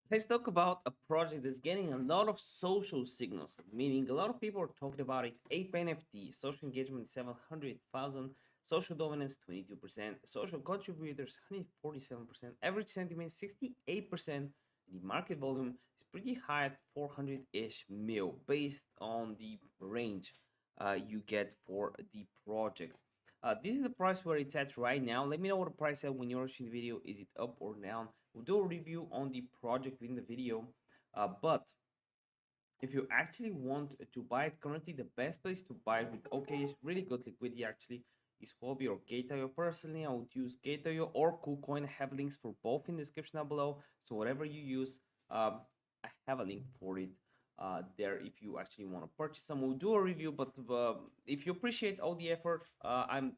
Let's talk about a project that's getting a lot of social signals, meaning a lot of people are talking about it. APENFT, social engagement 700,000, social dominance 22%, social contributors 147%, average sentiment 68%. The market volume is pretty high at 400-ish mil based on the range you get for the project. This is the price where it's at right now. Let me know what the price at when you're watching the video. Is it up or down? We'll do a review on the project within the video. But if you actually want to buy it currently, the best place to buy it with okay is really good liquidity actually is Huobi or Gate.io. Personally, I would use Gate.io or KuCoin. I have links for both in the description down below. So whatever you use, I have a link for it there if you actually want to purchase some. We'll do a review, but if you appreciate all the effort I'm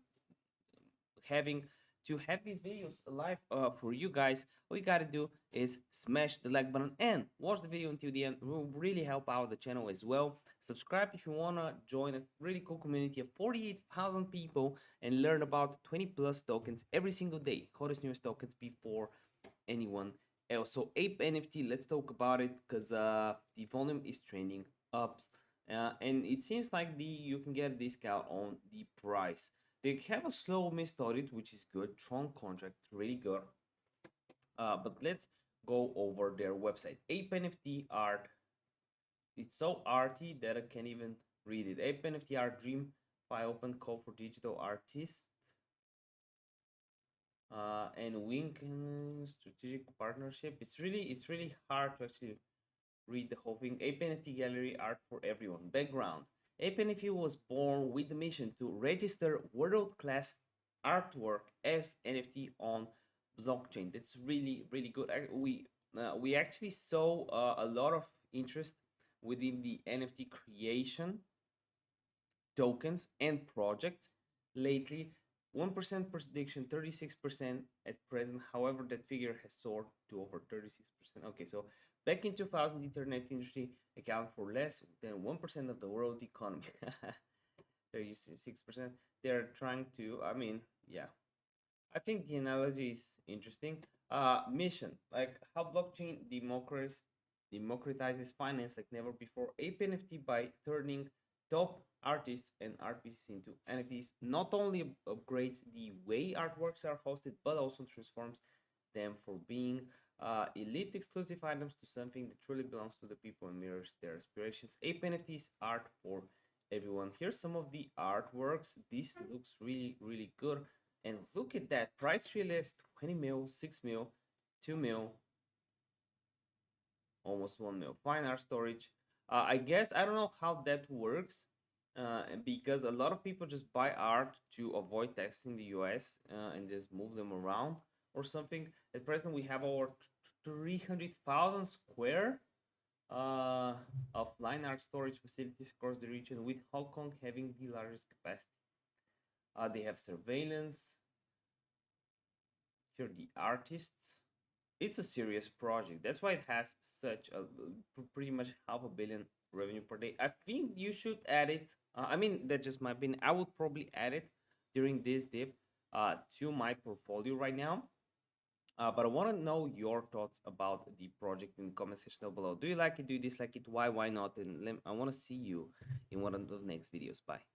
having to have these videos live for you guys, all you gotta do is smash the like button and watch the video until the end. It will really help out the channel as well. Subscribe if you wanna join a really cool community of 48,000 people and learn about 20 plus tokens every single day, hottest newest tokens before anyone else. So Ape NFT, let's talk about it because the volume is trending up, and it seems like you can get a discount on the price. They have a slow missed audit, which is good. Strong contract, really good. But let's go over their website. Ape NFT art. It's so arty that I can't even read it. Ape NFT art dream by open call for digital artists. And Wink strategic partnership. It's really hard to actually read the whole thing. Ape NFT gallery art for everyone. Background. Ape NFT was born with the mission to register world-class artwork as NFT on blockchain. That's really good. We actually saw a lot of interest within the NFT creation tokens and projects lately. 1% prediction, 36% at present. However, that figure has soared to over 36%. Okay, so back in 2000, the internet industry accounted for less than 1% of the world economy. 36%. They're trying to, I mean, yeah. I think the analogy is interesting. Mission, like how blockchain democratizes finance like never before. Ape NFT by turning top artists and art pieces into NFTs not only upgrades the way artworks are hosted, but also transforms them from being elite exclusive items to something that truly belongs to the people and mirrors their aspirations. Ape NFTs art for everyone. Here's some of the artworks. This looks really good. And look at that price release 20 mil, 6 mil, 2 mil, almost 1 mil. Fine art storage. I guess I don't know how that works because a lot of people just buy art to avoid taxing the US and just move them around or something. At present, we have over 300,000 square of line art storage facilities across the region, with Hong Kong having the largest capacity. They have surveillance. Here are the artists. It's a serious project. That's why it has such a pretty much half a billion revenue per day. I think you should add it. I mean, that just my opinion. I would probably add it during this dip to my portfolio right now. But I want to know your thoughts about the project in the comment section down below. Do you like it? Do you dislike it? Why not? And I want to see you in one of the next videos. Bye.